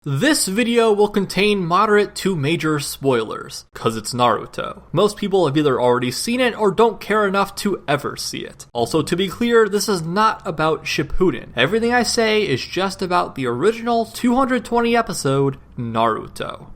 This video will contain moderate to major spoilers, cause it's Naruto. Most people have either already seen it or don't care enough to ever see it. Also, to be clear, this is not about Shippuden. Everything I say is just about the original 220 episode Naruto.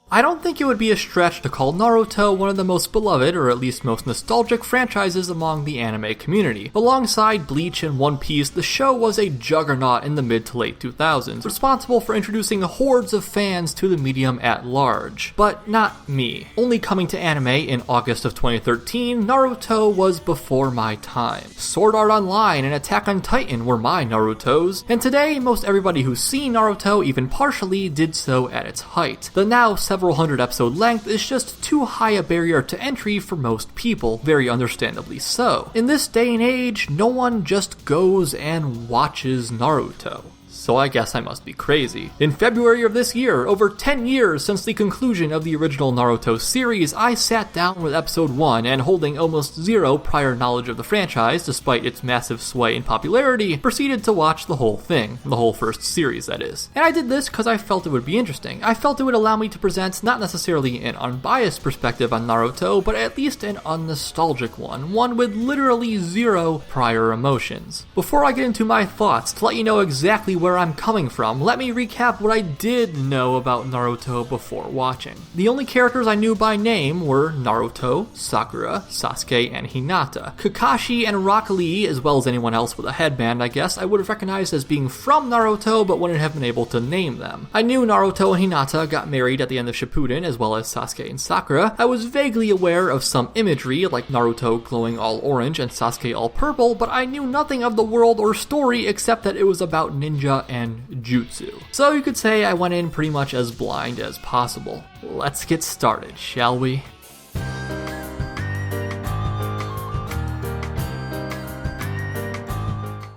I don't think it would be a stretch to call Naruto one of the most beloved, or at least most nostalgic franchises among the anime community. Alongside Bleach and One Piece, the show was a juggernaut in the mid to late 2000s, responsible for introducing hordes of fans to the medium at large. But not me. Only coming to anime in August of 2013, Naruto was before my time. Sword Art Online and Attack on Titan were my Narutos, and today most everybody who's seen Naruto even partially did so at its height. The now several hundred episode length is just too high a barrier to entry for most people, very understandably so. In this day and age, no one just goes and watches Naruto. So I guess I must be crazy. In February of this year, over 10 years since the conclusion of the original Naruto series, I sat down with episode 1 and, holding almost zero prior knowledge of the franchise, despite its massive sway in popularity, proceeded to watch the whole thing. The whole first series, that is. And I did this because I felt it would be interesting. I felt it would allow me to present not necessarily an unbiased perspective on Naruto, but at least an unnostalgic one with literally zero prior emotions. Before I get into my thoughts, to let you know exactly where I'm coming from, let me recap what I did know about Naruto before watching. The only characters I knew by name were Naruto, Sakura, Sasuke, and Hinata. Kakashi and Rock Lee, as well as anyone else with a headband, I guess, I would have recognized as being from Naruto, but wouldn't have been able to name them. I knew Naruto and Hinata got married at the end of Shippuden, as well as Sasuke and Sakura. I was vaguely aware of some imagery, like Naruto glowing all orange and Sasuke all purple, but I knew nothing of the world or story except that it was about ninja and jutsu. So you could say I went in pretty much as blind as possible. Let's get started, shall we?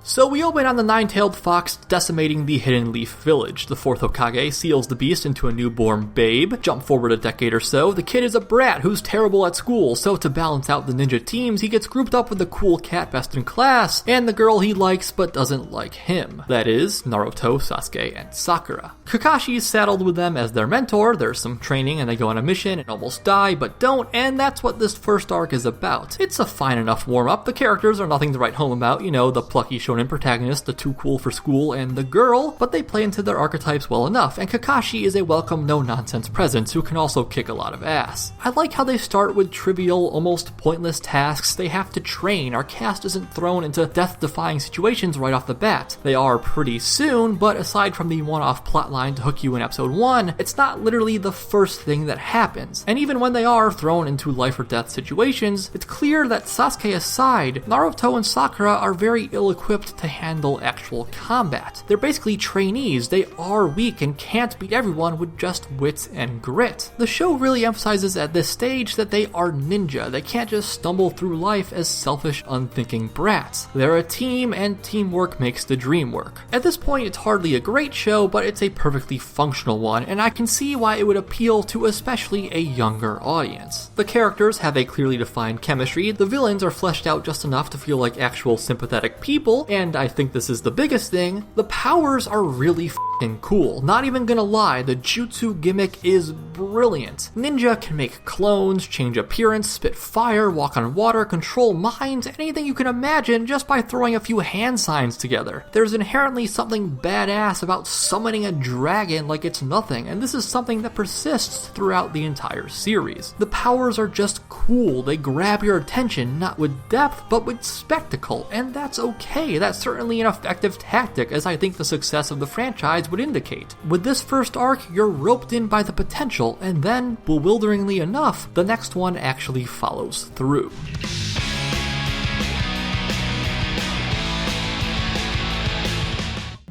So we open on the nine-tailed fox decimating the Hidden Leaf Village. The fourth Hokage seals the beast into a newborn babe. Jump forward a decade or so, the kid is a brat who's terrible at school, so to balance out the ninja teams, he gets grouped up with the cool cat best in class, and the girl he likes but doesn't like him. That is, Naruto, Sasuke, and Sakura. Kakashi's saddled with them as their mentor. There's some training and they go on a mission and almost die, but don't, and that's what this first arc is about. It's a fine enough warm-up. The characters are nothing to write home about, you know, the plucky shonen protagonist, the too cool for school, and the girl, but they play into their archetypes well enough, and Kakashi is a welcome no-nonsense presence who can also kick a lot of ass. I like how they start with trivial, almost pointless tasks they have to train. Our cast isn't thrown into death-defying situations right off the bat. They are pretty soon, but aside from the one-off plotline to hook you in episode 1, it's not literally the first thing that happens. And even when they are thrown into life-or-death situations, it's clear that, Sasuke aside, Naruto and Sakura are very ill-equipped to handle actual combat. They're basically trainees. They are weak and can't beat everyone with just wits and grit. The show really emphasizes at this stage that they are ninja. They can't just stumble through life as selfish, unthinking brats. They're a team, and teamwork makes the dream work. At this point, it's hardly a great show, but it's a perfectly functional one, and I can see why it would appeal to especially a younger audience. The characters have a clearly defined chemistry. The villains are fleshed out just enough to feel like actual sympathetic people, and I think this is the biggest thing, the powers are really f***ing cool. Not even gonna lie, the jutsu gimmick is brilliant. Ninja can make clones, change appearance, spit fire, walk on water, control minds, anything you can imagine just by throwing a few hand signs together. There's inherently something badass about summoning a dragon like it's nothing, and this is something that persists throughout the entire series. The powers are just cool. They grab your attention, not with depth, but with spectacle, and that's okay. That's certainly an effective tactic, as I think the success of the franchise would indicate. With this first arc, you're roped in by the potential, and then, bewilderingly enough, the next one actually follows through.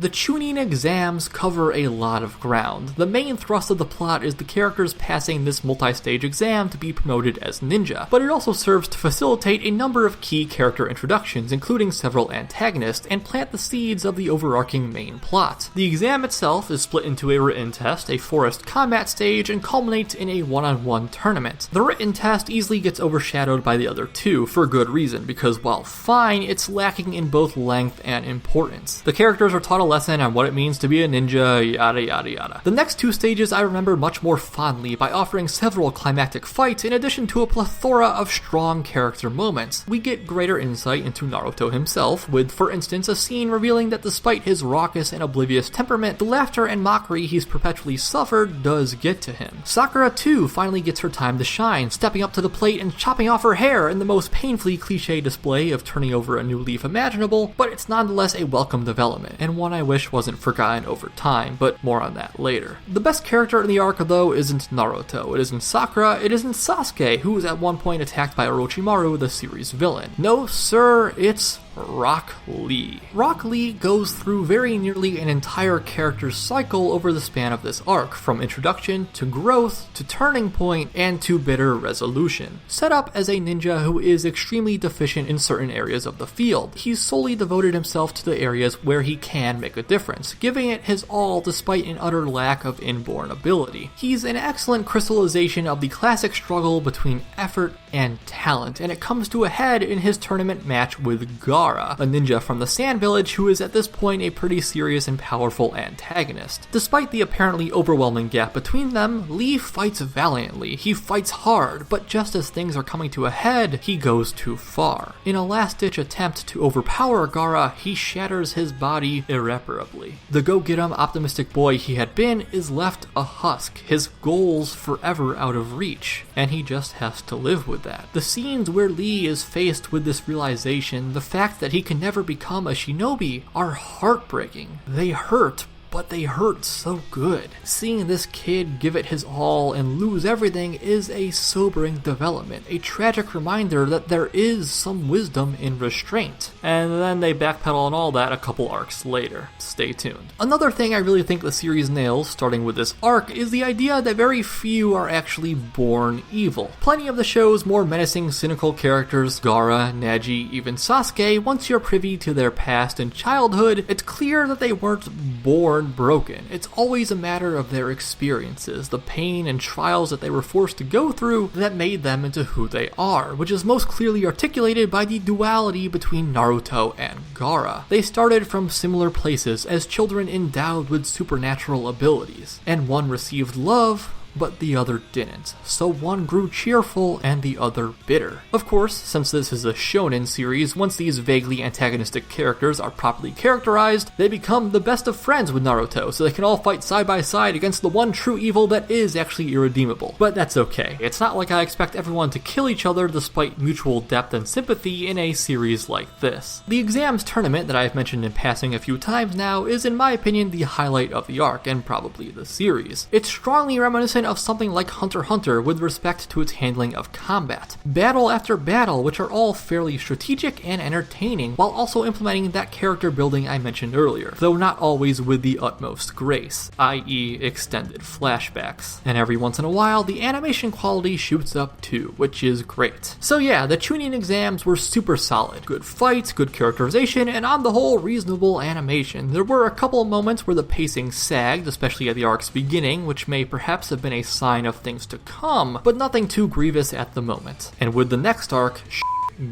The Chunin Exams cover a lot of ground. The main thrust of the plot is the characters passing this multi-stage exam to be promoted as ninja, but it also serves to facilitate a number of key character introductions, including several antagonists, and plant the seeds of the overarching main plot. The exam itself is split into a written test, a forest combat stage, and culminates in a one-on-one tournament. The written test easily gets overshadowed by the other two, for good reason, because while fine, it's lacking in both length and importance. The characters are taught a lesson on what it means to be a ninja, yada yada yada. The next two stages I remember much more fondly by offering several climactic fights in addition to a plethora of strong character moments. We get greater insight into Naruto himself, with for instance a scene revealing that despite his raucous and oblivious temperament, the laughter and mockery he's perpetually suffered does get to him. Sakura too finally gets her time to shine, stepping up to the plate and chopping off her hair in the most painfully cliche display of turning over a new leaf imaginable, but it's nonetheless a welcome development, and one I wish wasn't forgotten over time, but more on that later. The best character in the arc though isn't Naruto, it isn't Sakura, it isn't Sasuke, who was at one point attacked by Orochimaru, the series villain. No sir, it's Rock Lee. Rock Lee goes through very nearly an entire character cycle over the span of this arc, from introduction to growth to turning point and to bitter resolution. Set up as a ninja who is extremely deficient in certain areas of the field, he's solely devoted himself to the areas where he can make a difference, giving it his all despite an utter lack of inborn ability. He's an excellent crystallization of the classic struggle between effort and talent, and it comes to a head in his tournament match with Gaara, a ninja from the Sand Village who is at this point a pretty serious and powerful antagonist. Despite the apparently overwhelming gap between them, Lee fights valiantly, he fights hard, but just as things are coming to a head, he goes too far. In a last-ditch attempt to overpower Gaara, he shatters his body irreparably. The go-get-em optimistic boy he had been is left a husk, his goals forever out of reach, and he just has to live with that. The scenes where Lee is faced with this realization, the fact that he can never become a shinobi, are heartbreaking. They hurt, but they hurt so good. Seeing this kid give it his all and lose everything is a sobering development, a tragic reminder that there is some wisdom in restraint. And then they backpedal on all that a couple arcs later. Stay tuned. Another thing I really think the series nails, starting with this arc, is the idea that very few are actually born evil. Plenty of the show's more menacing, cynical characters, Gaara, Neji, even Sasuke, once you're privy to their past and childhood, it's clear that they weren't born broken. It's always a matter of their experiences, the pain and trials that they were forced to go through that made them into who they are, which is most clearly articulated by the duality between Naruto and Gaara. They started from similar places as children endowed with supernatural abilities, and one received love, but the other didn't, so one grew cheerful and the other bitter. Of course, since this is a shonen series, once these vaguely antagonistic characters are properly characterized, they become the best of friends with Naruto, so they can all fight side by side against the one true evil that is actually irredeemable. But that's okay, it's not like I expect everyone to kill each other despite mutual depth and sympathy in a series like this. The exams tournament that I've mentioned in passing a few times now is in my opinion the highlight of the arc, and probably the series. It's strongly reminiscent of something like Hunter x Hunter with respect to its handling of combat. Battle after battle, which are all fairly strategic and entertaining, while also implementing that character building I mentioned earlier, though not always with the utmost grace, i.e. extended flashbacks. And every once in a while, the animation quality shoots up too, which is great. So yeah, the Chunin Exams were super solid. Good fights, good characterization, and on the whole, reasonable animation. There were a couple of moments where the pacing sagged, especially at the arc's beginning, which may perhaps have been a sign of things to come, but nothing too grievous at the moment. And with the next arc,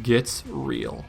gets real.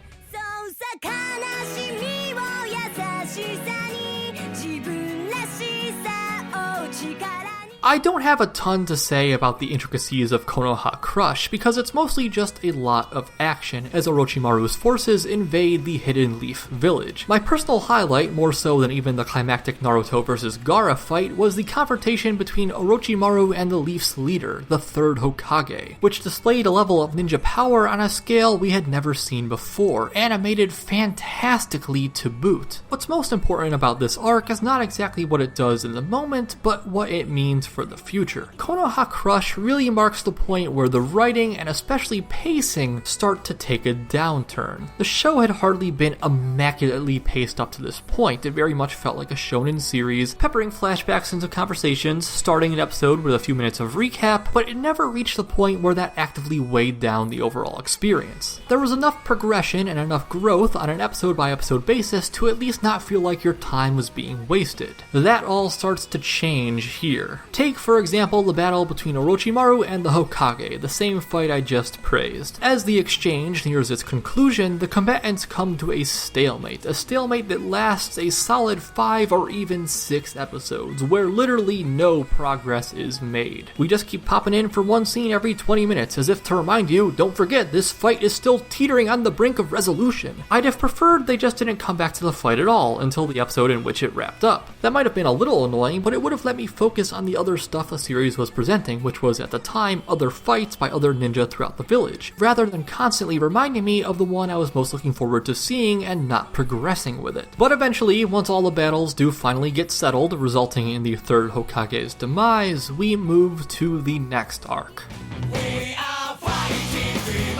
I don't have a ton to say about the intricacies of Konoha Crush because it's mostly just a lot of action as Orochimaru's forces invade the Hidden Leaf Village. My personal highlight, more so than even the climactic Naruto vs. Gaara fight, was the confrontation between Orochimaru and the Leaf's leader, the third Hokage, which displayed a level of ninja power on a scale we had never seen before, animated fantastically to boot. What's most important about this arc is not exactly what it does in the moment, but what it means for the future. Konoha Crush really marks the point where the writing and especially pacing start to take a downturn. The show had hardly been immaculately paced up to this point. It very much felt like a shonen series, peppering flashbacks into conversations, starting an episode with a few minutes of recap, but it never reached the point where that actively weighed down the overall experience. There was enough progression and enough growth on an episode by episode basis to at least not feel like your time was being wasted. That all starts to change here. Take Take, for example, the battle between Orochimaru and the Hokage, the same fight I just praised. As the exchange nears its conclusion, the combatants come to a stalemate that lasts a solid 5 or even 6 episodes, where literally no progress is made. We just keep popping in for one scene every 20 minutes, as if to remind you, don't forget, this fight is still teetering on the brink of resolution. I'd have preferred they just didn't come back to the fight at all until the episode in which it wrapped up. That might have been a little annoying, but it would have let me focus on the other stuff the series was presenting, which was at the time other fights by other ninja throughout the village, rather than constantly reminding me of the one I was most looking forward to seeing and not progressing with it. But eventually, once all the battles do finally get settled, resulting in the third Hokage's demise, we move to the next arc. We are fighting dreamers.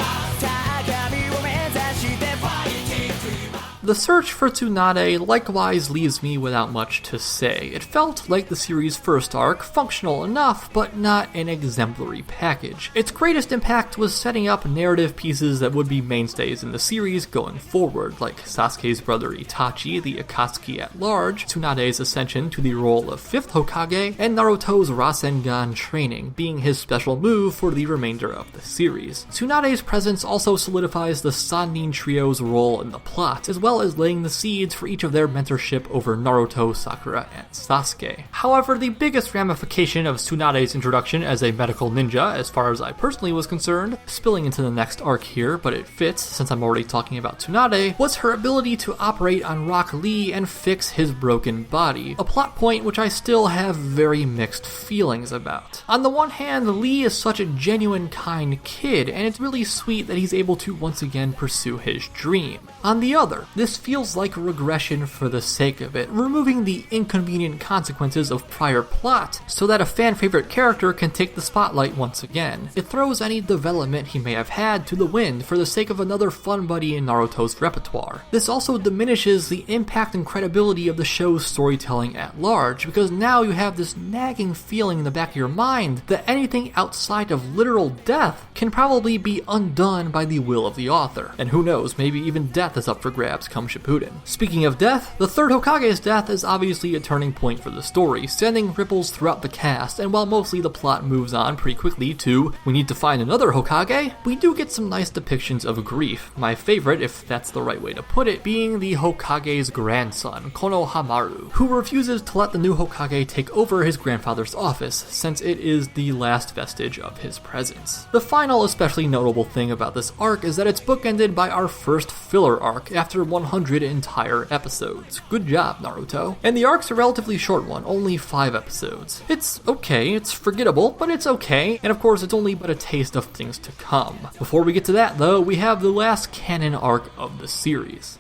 The search for Tsunade likewise leaves me without much to say. It felt like the series' first arc, functional enough, but not an exemplary package. Its greatest impact was setting up narrative pieces that would be mainstays in the series going forward, like Sasuke's brother Itachi, the Akatsuki at large, Tsunade's ascension to the role of 5th Hokage, and Naruto's Rasengan training, being his special move for the remainder of the series. Tsunade's presence also solidifies the Sannin trio's role in the plot, as well as laying the seeds for each of their mentorship over Naruto, Sakura, and Sasuke. However, the biggest ramification of Tsunade's introduction as a medical ninja, as far as I personally was concerned, spilling into the next arc here, but it fits since I'm already talking about Tsunade, was her ability to operate on Rock Lee and fix his broken body, a plot point which I still have very mixed feelings about. On the one hand, Lee is such a genuine, kind kid, and it's really sweet that he's able to once again pursue his dream. On the other, this feels like regression for the sake of it, removing the inconvenient consequences of prior plot so that a fan-favorite character can take the spotlight once again. It throws any development he may have had to the wind for the sake of another fun buddy in Naruto's repertoire. This also diminishes the impact and credibility of the show's storytelling at large, because now you have this nagging feeling in the back of your mind that anything outside of literal death can probably be undone by the will of the author. And who knows, maybe even death is up for grabs come Shippuden. Speaking of death, the third Hokage's death is obviously a turning point for the story, sending ripples throughout the cast, and while mostly the plot moves on pretty quickly to, we need to find another Hokage, we do get some nice depictions of grief, my favorite, if that's the right way to put it, being the Hokage's grandson, Konohamaru, who refuses to let the new Hokage take over his grandfather's office, since it is the last vestige of his presence. The final especially notable thing about this arc is that it's bookended by our first filler arc after 100 entire episodes. Good job, Naruto. And the arc's a relatively short one, only 5 episodes. It's okay, it's forgettable, but it's okay, and of course it's only but a taste of things to come. Before we get to that though, we have the last canon arc of the series.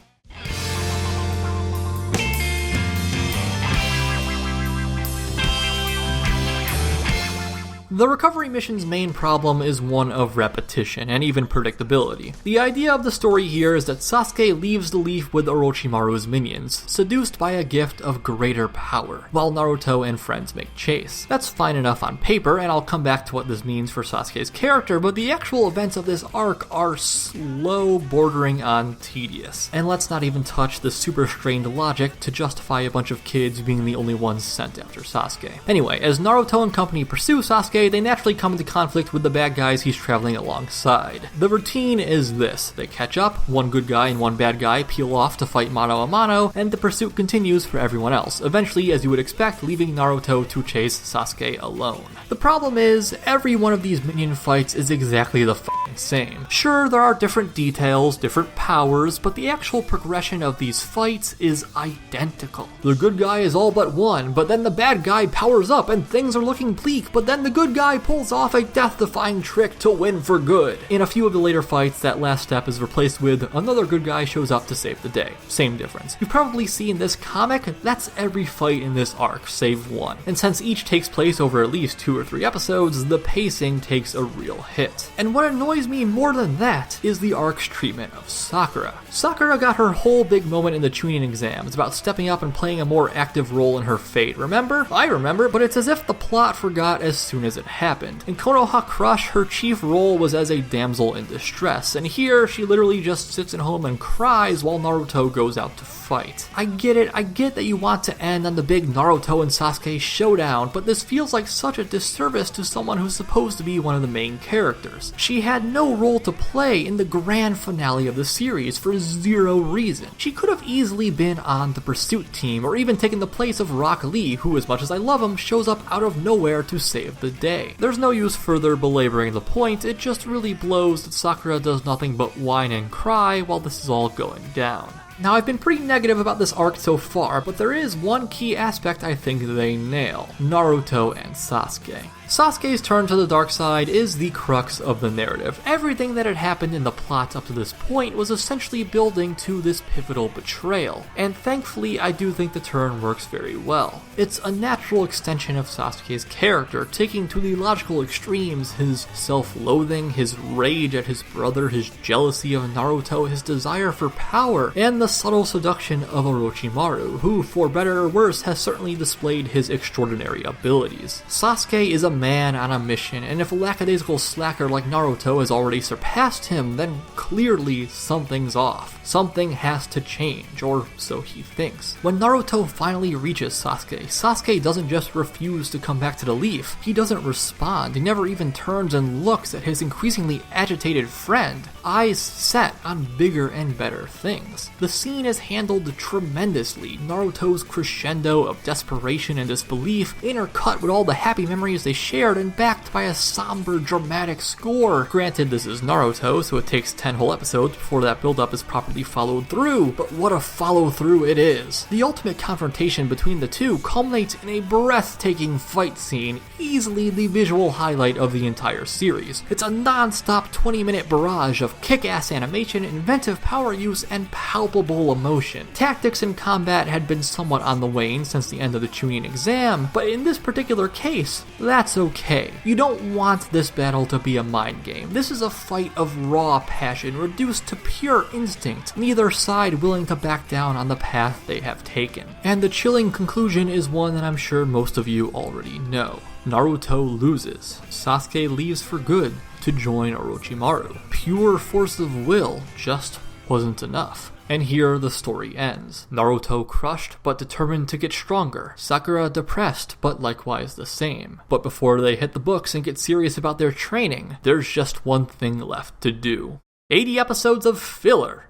The recovery mission's main problem is one of repetition and even predictability. The idea of the story here is that Sasuke leaves the leaf with Orochimaru's minions, seduced by a gift of greater power, while Naruto and friends make chase. That's fine enough on paper, and I'll come back to what this means for Sasuke's character, but the actual events of this arc are slow, bordering on tedious. And let's not even touch the super strained logic to justify a bunch of kids being the only ones sent after Sasuke. Anyway, as Naruto and company pursue Sasuke, they naturally come into conflict with the bad guys he's traveling alongside. The routine is this: they catch up, one good guy and one bad guy peel off to fight mano a mano, and the pursuit continues for everyone else, eventually, as you would expect, leaving Naruto to chase Sasuke alone. The problem is, every one of these minion fights is exactly the same. Sure, there are different details, different powers, but the actual progression of these fights is identical. The good guy is all but won, but then the bad guy powers up and things are looking bleak, but then the good guy pulls off a death-defying trick to win for good. In a few of the later fights, that last step is replaced with another good guy shows up to save the day. Same difference. You've probably seen this comic, that's every fight in this arc, save one. And since each takes place over at least 2 or 3 episodes, the pacing takes a real hit. And what annoys worries me more than that is the arc's treatment of Sakura. Sakura got her whole big moment in the Chunin Exams about stepping up and playing a more active role in her fate, remember? I remember, but it's as if the plot forgot as soon as it happened. In Konoha Crush, her chief role was as a damsel in distress, and here she literally just sits at home and cries while Naruto goes out to fight. I get that you want to end on the big Naruto and Sasuke showdown, but this feels like such a disservice to someone who's supposed to be one of the main characters. She had no role to play in the grand finale of the series for zero reason. She could have easily been on the pursuit team, or even taken the place of Rock Lee, who, as much as I love him, shows up out of nowhere to save the day. There's no use further belaboring the point, it just really blows that Sakura does nothing but whine and cry while this is all going down. Now, I've been pretty negative about this arc so far, but there is one key aspect I think they nail: Naruto and Sasuke. Sasuke's turn to the dark side is the crux of the narrative. Everything that had happened in the plot up to this point was essentially building to this pivotal betrayal, and thankfully I do think the turn works very well. It's a natural extension of Sasuke's character, taking to the logical extremes his self-loathing, his rage at his brother, his jealousy of Naruto, his desire for power, and the subtle seduction of Orochimaru, who, for better or worse, has certainly displayed his extraordinary abilities. Sasuke is a man on a mission, and if a lackadaisical slacker like Naruto has already surpassed him, then clearly something's off. Something has to change, or so he thinks. When Naruto finally reaches Sasuke, Sasuke doesn't just refuse to come back to the leaf, he doesn't respond, he never even turns and looks at his increasingly agitated friend, eyes set on bigger and better things. The scene is handled tremendously, Naruto's crescendo of desperation and disbelief, intercut with all the happy memories they shared and backed by a somber, dramatic score. Granted, this is Naruto, so it takes 10 whole episodes before that build-up is properly followed through, but what a follow-through it is. The ultimate confrontation between the two culminates in a breathtaking fight scene, easily the visual highlight of the entire series. It's a non-stop 20-minute barrage of kick-ass animation, inventive power use, and palpable emotion. Tactics in combat had been somewhat on the wane since the end of the Chunin Exam, but in this particular case, that's okay. You don't want this battle to be a mind game. This is a fight of raw passion reduced to pure instinct, neither side willing to back down on the path they have taken. And the chilling conclusion is one that I'm sure most of you already know. Naruto loses. Sasuke leaves for good to join Orochimaru. Pure force of will just wasn't enough. And here the story ends. Naruto crushed, but determined to get stronger. Sakura depressed, but likewise the same. But before they hit the books and get serious about their training, there's just one thing left to do. 80 episodes of filler.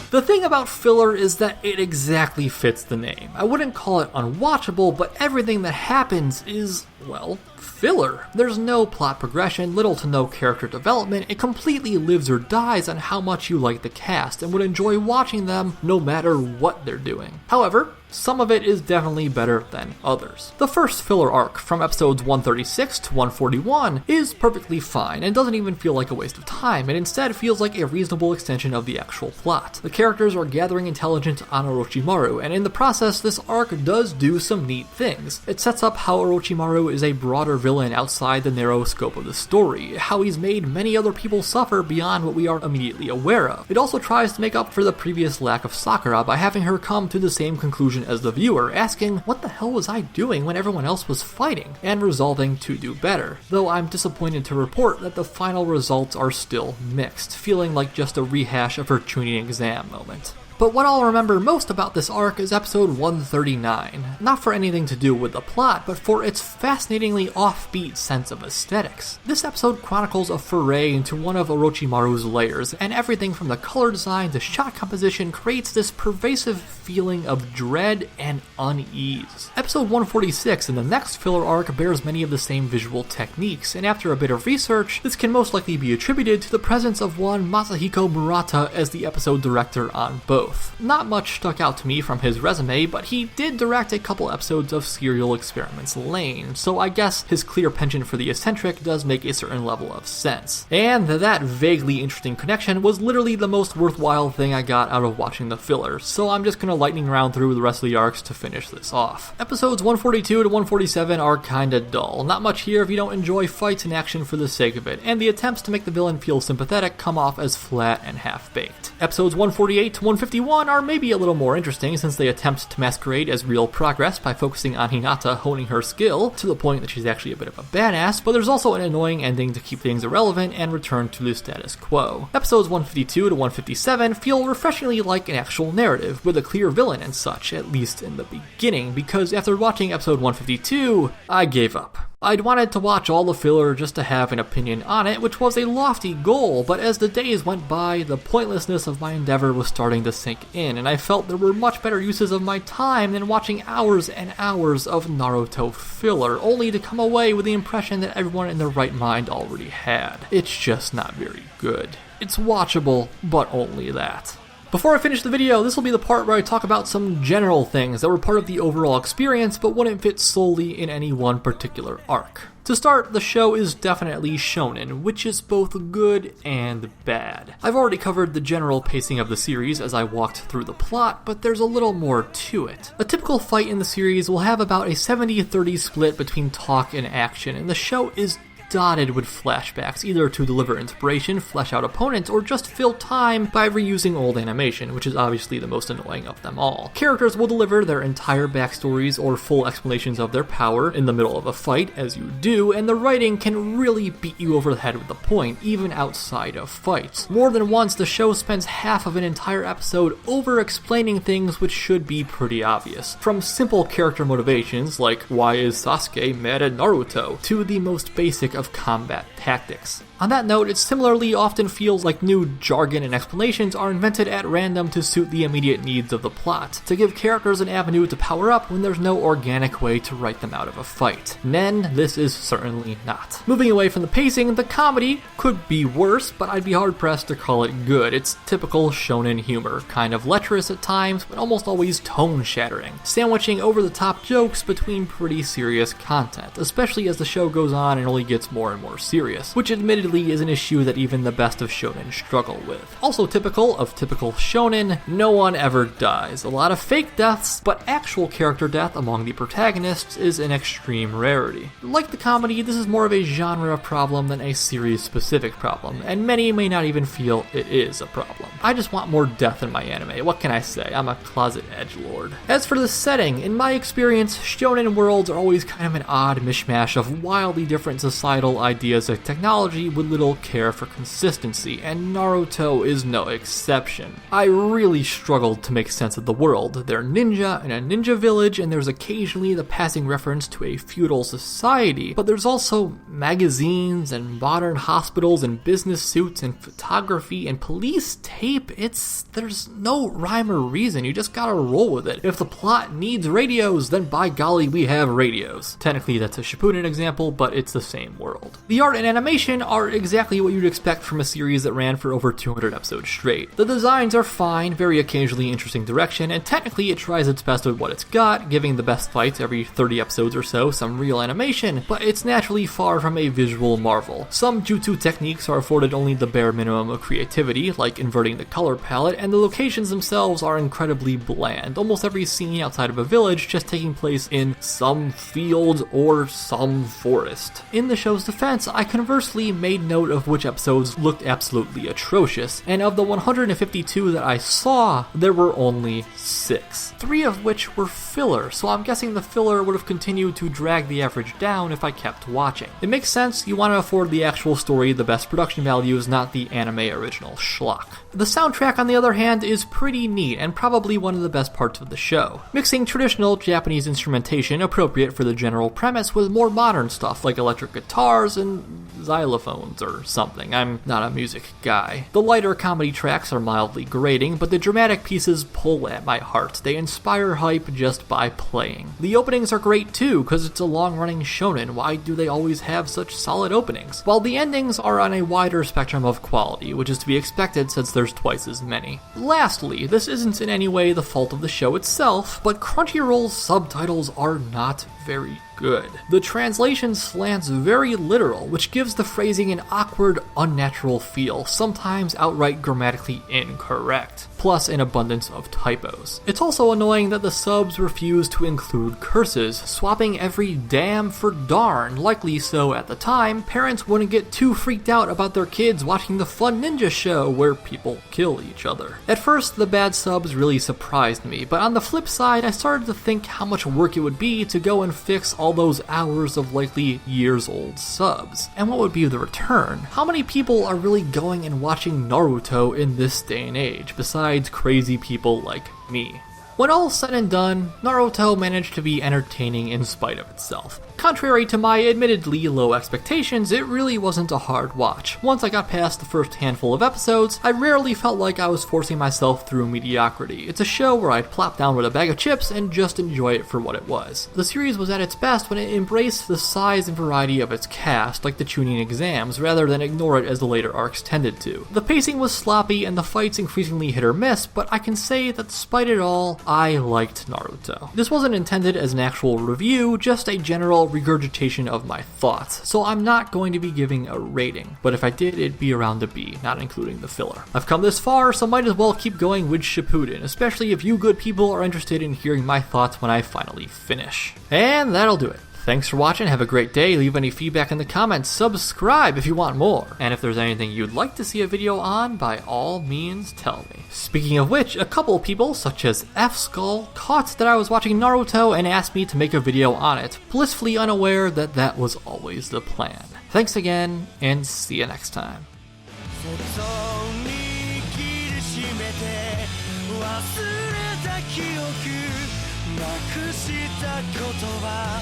The thing about filler is that it exactly fits the name. I wouldn't call it unwatchable, but everything that happens is, well, filler. There's no plot progression, little to no character development, it completely lives or dies on how much you like the cast and would enjoy watching them no matter what they're doing. However, some of it is definitely better than others. The first filler arc, from episodes 136 to 141, is perfectly fine and doesn't even feel like a waste of time. It instead feels like a reasonable extension of the actual plot. The characters are gathering intelligence on Orochimaru, and in the process, this arc does do some neat things. It sets up how Orochimaru is a broader villain outside the narrow scope of the story, how he's made many other people suffer beyond what we are immediately aware of. It also tries to make up for the previous lack of Sakura by having her come to the same conclusion as the viewer, asking, what the hell was I doing when everyone else was fighting, and resolving to do better, though I'm disappointed to report that the final results are still mixed, feeling like just a rehash of her Chunin Exam moment. But what I'll remember most about this arc is episode 139, not for anything to do with the plot, but for its fascinatingly offbeat sense of aesthetics. This episode chronicles a foray into one of Orochimaru's layers, and everything from the color design to shot composition creates this pervasive feeling of dread and unease. Episode 146 in the next filler arc bears many of the same visual techniques, and after a bit of research, this can most likely be attributed to the presence of one Masahiko Murata as the episode director on both. both. Not much stuck out to me from his resume, but he did direct a couple episodes of Serial Experiments Lane, so I guess his clear penchant for the eccentric does make a certain level of sense. And that vaguely interesting connection was literally the most worthwhile thing I got out of watching the filler, so I'm just gonna lightning round through the rest of the arcs to finish this off. Episodes 142 to 147 are kinda dull. Not much here if you don't enjoy fights and action for the sake of it, and the attempts to make the villain feel sympathetic come off as flat and half-baked. Episodes 148 to 151 are maybe a little more interesting since they attempt to masquerade as real progress by focusing on Hinata honing her skill to the point that she's actually a bit of a badass, but there's also an annoying ending to keep things irrelevant and return to the status quo. Episodes 152 to 157 feel refreshingly like an actual narrative, with a clear villain and such, at least in the beginning, because after watching episode 152, I gave up. I'd wanted to watch all the filler just to have an opinion on it, which was a lofty goal, but as the days went by, the pointlessness of my endeavor was starting to sink in, and I felt there were much better uses of my time than watching hours and hours of Naruto filler, only to come away with the impression that everyone in their right mind already had. It's just not very good. It's watchable, but only that. Before I finish the video, this will be the part where I talk about some general things that were part of the overall experience but wouldn't fit solely in any one particular arc. To start, the show is definitely shonen, which is both good and bad. I've already covered the general pacing of the series as I walked through the plot, but there's a little more to it. A typical fight in the series will have about a 70-30 split between talk and action, and the show is dotted with flashbacks, either to deliver inspiration, flesh out opponents, or just fill time by reusing old animation, which is obviously the most annoying of them all. Characters will deliver their entire backstories or full explanations of their power in the middle of a fight, as you do, and the writing can really beat you over the head with the point, even outside of fights. More than once, the show spends half of an entire episode over-explaining things which should be pretty obvious. From simple character motivations, like why is Sasuke mad at Naruto, to the most basic of combat tactics. On that note, it similarly often feels like new jargon and explanations are invented at random to suit the immediate needs of the plot, to give characters an avenue to power up when there's no organic way to write them out of a fight. Nen, this is certainly not. Moving away from the pacing, the comedy could be worse, but I'd be hard-pressed to call it good. It's typical shonen humor, kind of lecherous at times, but almost always tone-shattering, sandwiching over-the-top jokes between pretty serious content, especially as the show goes on and only gets more and more serious, which admittedly is an issue that even the best of shonen struggle with. Also typical of typical shonen, no one ever dies. A lot of fake deaths, but actual character death among the protagonists is an extreme rarity. Like the comedy, this is more of a genre problem than a series-specific problem, and many may not even feel it is a problem. I just want more death in my anime. What can I say? I'm a closet edgelord. As for the setting, in my experience, shonen worlds are always kind of an odd mishmash of wildly different societal ideas of technology with little care for consistency, and Naruto is no exception. I really struggled to make sense of the world. They're ninja in a ninja village, and there's occasionally the passing reference to a feudal society, but there's also magazines and modern hospitals and business suits and photography and police tape. There's no rhyme or reason, you just gotta roll with it. If the plot needs radios, then by golly we have radios. Technically that's a Shippuden example, but it's the same world. The art and animation are exactly what you'd expect from a series that ran for over 200 episodes straight. The designs are fine, very occasionally interesting direction, and technically it tries its best with what it's got, giving the best fights every 30 episodes or so some real animation, but it's naturally far from a visual marvel. Some jutsu techniques are afforded only the bare minimum of creativity, like inverting the color palette, and the locations themselves are incredibly bland, almost every scene outside of a village just taking place in some field or some forest. In the show's defense, I conversely made note of which episodes looked absolutely atrocious, and of the 152 that I saw, there were only 6. 3 of which were filler, so I'm guessing the filler would have continued to drag the average down if I kept watching. It makes sense, you want to afford the actual story the best production values, not the anime original schlock. The soundtrack, on the other hand, is pretty neat and probably one of the best parts of the show, mixing traditional Japanese instrumentation appropriate for the general premise with more modern stuff like electric guitars and xylophones. tones or something. I'm not a music guy. The lighter comedy tracks are mildly grating, but the dramatic pieces pull at my heart. They inspire hype just by playing. The openings are great too, because it's a long-running shonen. Why do they always have such solid openings? While the endings are on a wider spectrum of quality, which is to be expected since there's twice as many. Lastly, this isn't in any way the fault of the show itself, but Crunchyroll's subtitles are not very good. The translation slants very literal, which gives the phrasing an awkward, unnatural feel, sometimes outright grammatically incorrect, plus an abundance of typos. It's also annoying that the subs refuse to include curses, swapping every damn for darn. Likely so at the time, parents wouldn't get too freaked out about their kids watching the fun ninja show where people kill each other. At first, the bad subs really surprised me, but on the flip side, I started to think how much work it would be to go and fix all those hours of likely years-old subs. And what would be the return? How many people are really going and watching Naruto in this day and age, besides crazy people like me? When all said and done, Naruto managed to be entertaining in spite of itself. Contrary to my admittedly low expectations, it really wasn't a hard watch. Once I got past the first handful of episodes, I rarely felt like I was forcing myself through mediocrity. It's a show where I'd plop down with a bag of chips and just enjoy it for what it was. The series was at its best when it embraced the size and variety of its cast, like the Chunin Exams, rather than ignore it as the later arcs tended to. The pacing was sloppy and the fights increasingly hit or miss, but I can say that despite it all, I liked Naruto. This wasn't intended as an actual review, just a general regurgitation of my thoughts, so I'm not going to be giving a rating, but if I did, it'd be around a B, not including the filler. I've come this far, so might as well keep going with Shippuden, especially if you good people are interested in hearing my thoughts when I finally finish. And that'll do it. Thanks for watching, have a great day, leave any feedback in the comments, subscribe if you want more, and if there's anything you'd like to see a video on, by all means tell me. Speaking of which, a couple people, such as F-Skull, caught that I was watching Naruto and asked me to make a video on it, blissfully unaware that that was always the plan. Thanks again, and see you next time. 外に握りしめて忘れた記憶なくした言葉